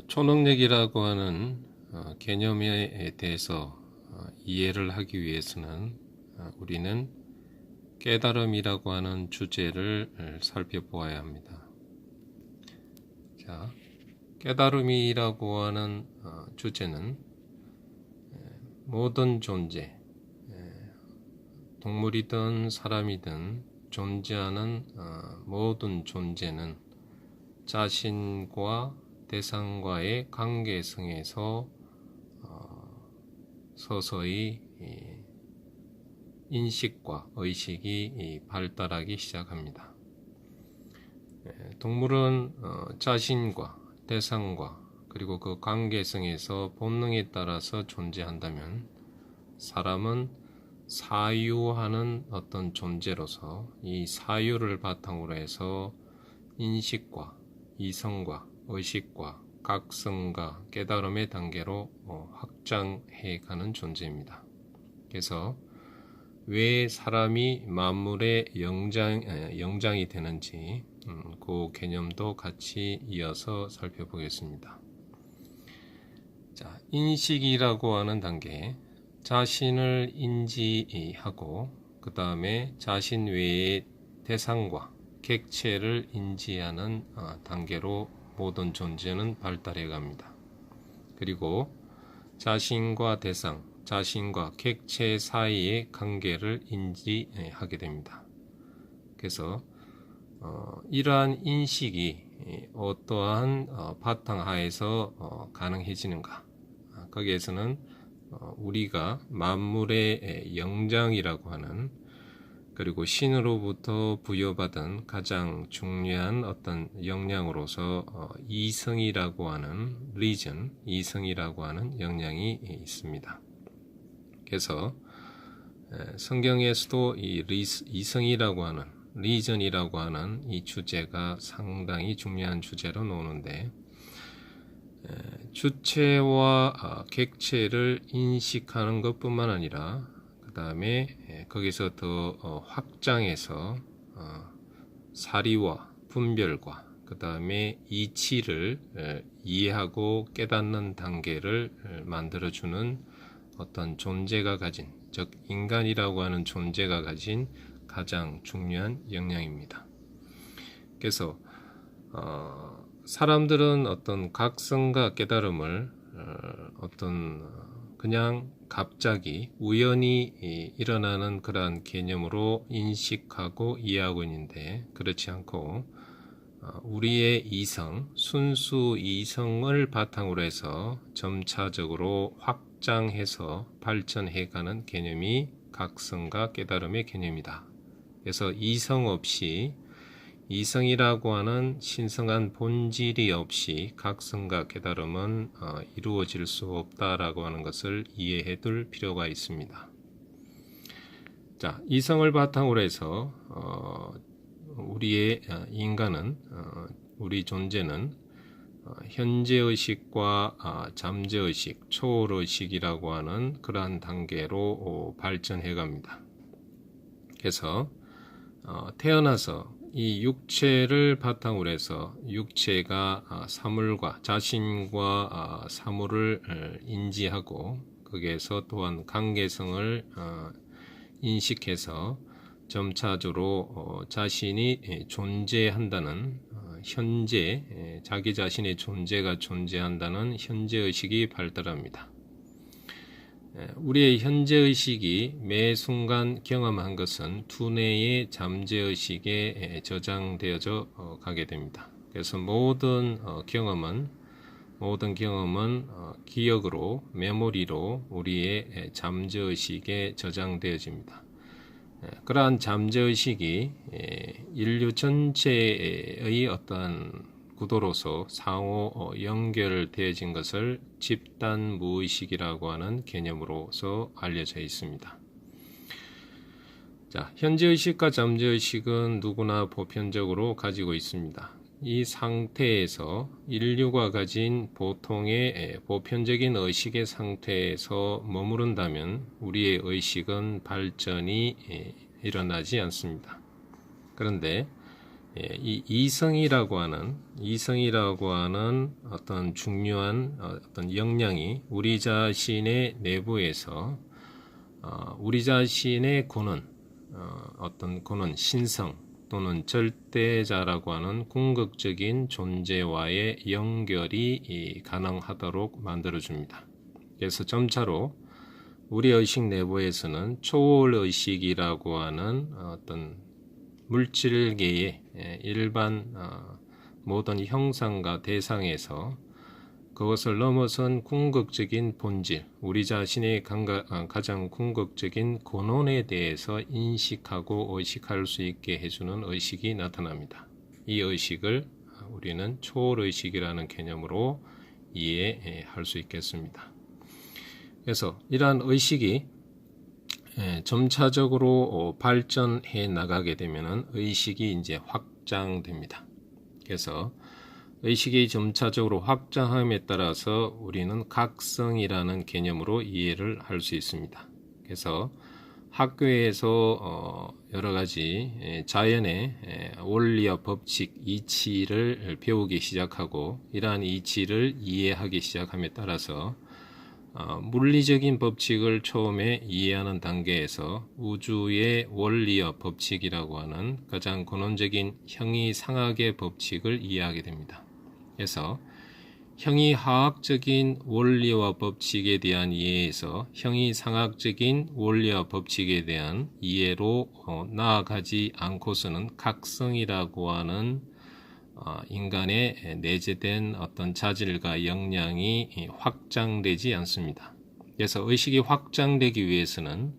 초능력이라고 하는 개념에 대해서 이해를 하기 위해서는 우리는 깨달음이라고 하는 주제를 살펴보아야 합니다. 자, 깨달음이라고 하는 주제는 모든 존재, 동물이든 사람이든 존재하는 모든 존재는 자신과 대상과의 관계성에서 서서히 인식과 의식이 발달하기 시작합니다. 동물은 자신과 대상과 그리고 그 관계성에서 본능에 따라서 존재한다면, 사람은 사유하는 어떤 존재로서 이 사유를 바탕으로 해서 인식과 이성과 의식과 각성과 깨달음의 단계로 확장해가는 존재입니다. 그래서 왜 사람이 만물의 영장이 되는지 그 개념도 같이 이어서 살펴보겠습니다. 자, 인식이라고 하는 단계, 자신을 인지하고 그 다음에 자신 외의 대상과 객체를 인지하는 단계로 모든 존재는 발달해 갑니다. 그리고 자신과 대상, 자신과 객체 사이의 관계를 인지하게 됩니다. 그래서 이러한 인식이 어떠한 바탕하에서 가능해지는가? 거기에서는 우리가 만물의 영장이라고 하는, 그리고 신으로부터 부여받은 가장 중요한 어떤 역량으로서 이성이라고 하는 리전, 이성이라고 하는 역량이 있습니다. 그래서 성경에서도 이 이성이라고 하는, 리전이라고 하는 이 주제가 상당히 중요한 주제로 나오는데, 주체와 객체를 인식하는 것뿐만 아니라 그 다음에 거기서 더 확장해서 사리와 분별과 그 다음에 이치를 이해하고 깨닫는 단계를 만들어주는 어떤 존재가 가진, 즉 인간이라고 하는 존재가 가진 가장 중요한 역량입니다. 그래서 사람들은 어떤 각성과 깨달음을 그냥 갑자기 우연히 일어나는 그러한 개념으로 인식하고 이해하고 있는데, 그렇지 않고 우리의 이성, 순수 이성을 바탕으로 해서 점차적으로 확장해서 발전해가는 개념이 각성과 깨달음의 개념이다. 그래서 이성 없이, 이성이라고 하는 신성한 본질이 없이 각성과 깨달음은 이루어질 수 없다라고 하는 것을 이해해 둘 필요가 있습니다. 자, 이성을 바탕으로 해서 우리의 인간은, 우리 존재는 현재의식과 잠재의식, 초월의식이라고 하는 그러한 단계로 발전해 갑니다. 그래서 태어나서 이 육체를 바탕으로 해서 육체가 사물과, 자신과 사물을 인지하고 거기에서 또한 관계성을 인식해서 점차적으로 자신이 존재한다는, 현재 자기 자신의 존재가 존재한다는 현재의식이 발달합니다. 우리의 현재의식이 매 순간 경험한 것은 두뇌의 잠재의식에 저장되어져 가게 됩니다. 그래서 모든 경험은 기억으로, 메모리로 우리의 잠재의식에 저장되어집니다. 그러한 잠재의식이 인류 전체의 어떠한 구도로서 상호 연결되어진 것을 집단 무의식이라고 하는 개념으로서 알려져 있습니다. 자, 현재의식과 잠재의식은 누구나 보편적으로 가지고 있습니다. 이 상태에서 인류가 가진 보통의 보편적인 의식의 상태에서 머무른다면 우리의 의식은 발전이 일어나지 않습니다. 그런데 이 이성이라고 하는 어떤 중요한 어떤 역량이 우리 자신의 내부에서 우리 자신의 고는 어떤 고는 신성 또는 절대자라고 하는 궁극적인 존재와의 연결이 가능하도록 만들어줍니다. 그래서 점차로 우리 의식 내부에서는 초월의식이라고 하는 어떤 물질계의 일반 모든 형상과 대상에서 그것을 넘어선 궁극적인 본질, 우리 자신의 가장 궁극적인 본원에 대해서 인식하고 의식할 수 있게 해주는 의식이 나타납니다. 이 의식을 우리는 초월의식이라는 개념으로 이해할 수 있겠습니다. 그래서 이러한 의식이 점차적으로 발전해 나가게 되면 의식이 이제 확장됩니다. 그래서 의식이 점차적으로 확장함에 따라서 우리는 각성이라는 개념으로 이해를 할 수 있습니다. 그래서 학교에서 여러 가지 자연의 원리와 법칙, 이치를 배우기 시작하고 이러한 이치를 이해하기 시작함에 따라서 물리적인 법칙을 처음에 이해하는 단계에서 우주의 원리와 법칙이라고 하는 가장 근원적인 형이상학의 법칙을 이해하게 됩니다. 그래서 형이하학적인 원리와 법칙에 대한 이해에서 형이상학적인 원리와 법칙에 대한 이해로 나아가지 않고서는 각성이라고 하는 인간의 내재된 어떤 자질과 역량이 확장되지 않습니다. 그래서 의식이 확장되기 위해서는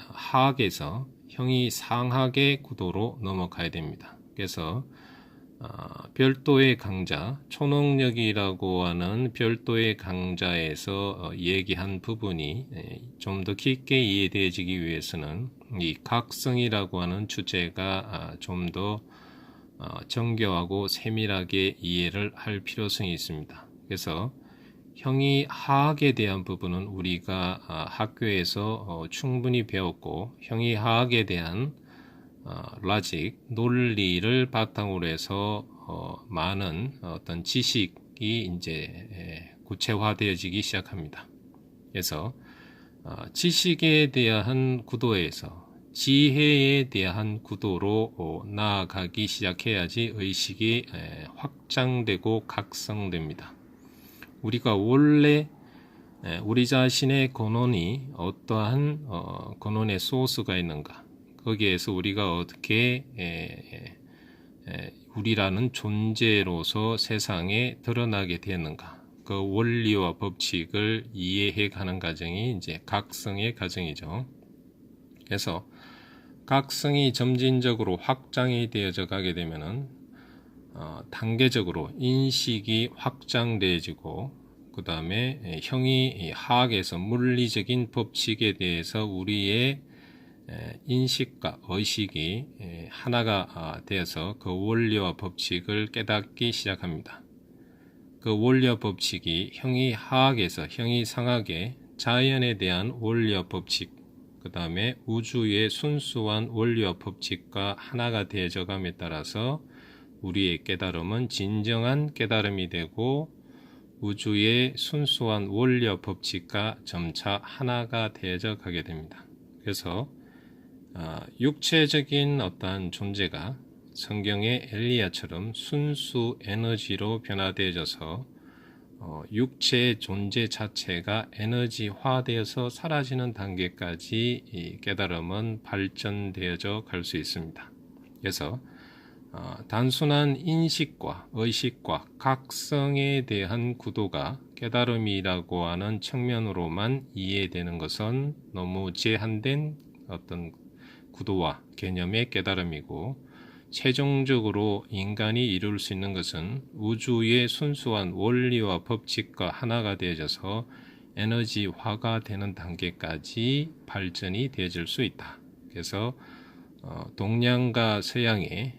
형이하학에서 형이상학의 구도로 넘어가야 됩니다. 그래서 별도의 강자, 초능력이라고 하는 별도의 강자에서 얘기한 부분이 좀 더 깊게 이해되어지기 위해서는 이 각성이라고 하는 주제가 좀 더 정교하고 세밀하게 이해를 할 필요성이 있습니다. 그래서 형이하학에 대한 부분은 우리가 학교에서 충분히 배웠고 형이하학에 대한 로직, 논리를 바탕으로 해서 많은 어떤 지식이 이제 구체화되어지기 시작합니다. 그래서 지식에 대한 구도에서 지혜에 대한 구도로 나아가기 시작해야지 의식이 확장되고 각성됩니다. 우리가 원래 우리 자신의 근원이 어떠한 근원의 소스가 있는가, 거기에서 우리가 어떻게 우리라는 존재로서 세상에 드러나게 되는가, 그 원리와 법칙을 이해해 가는 과정이 이제 각성의 과정이죠. 그래서 각성이 점진적으로 확장이 되어져 가게 되면은 단계적으로 인식이 확장되어지고 그 다음에 형이하학에서 물리적인 법칙에 대해서 우리의 인식과 의식이 하나가 되어서 그 원리와 법칙을 깨닫기 시작합니다. 그 원리와 법칙이 형이하학에서 형이상학의 자연에 대한 원리와 법칙, 그 다음에 우주의 순수한 원리와 법칙과 하나가 되어져 감에 따라서 우리의 깨달음은 진정한 깨달음이 되고 우주의 순수한 원리와 법칙과 점차 하나가 되어져 가게 됩니다. 그래서 육체적인 어떠한 존재가 성경의 엘리야처럼 순수 에너지로 변화되어져서 육체의 존재 자체가 에너지화되어서 사라지는 단계까지 이 깨달음은 발전되어져 갈 수 있습니다. 그래서 단순한 인식과 의식과 각성에 대한 구도가 깨달음이라고 하는 측면으로만 이해되는 것은 너무 제한된 어떤 구도와 개념의 깨달음이고, 최종적으로 인간이 이룰 수 있는 것은 우주의 순수한 원리와 법칙과 하나가 되어져서 에너지화가 되는 단계까지 발전이 되어질 수 있다. 그래서 동양과 서양의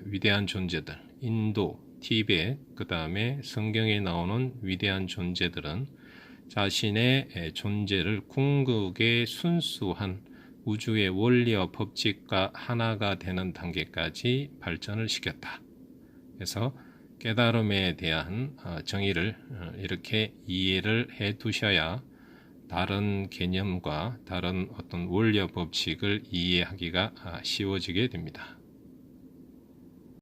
위대한 존재들, 인도, 티베트, 그 다음에 성경에 나오는 위대한 존재들은 자신의 존재를 궁극의 순수한 우주의 원리와 법칙과 하나가 되는 단계까지 발전을 시켰다. 그래서 깨달음에 대한 정의를 이렇게 이해를 해 두셔야 다른 개념과 다른 어떤 원리와 법칙을 이해하기가 쉬워지게 됩니다.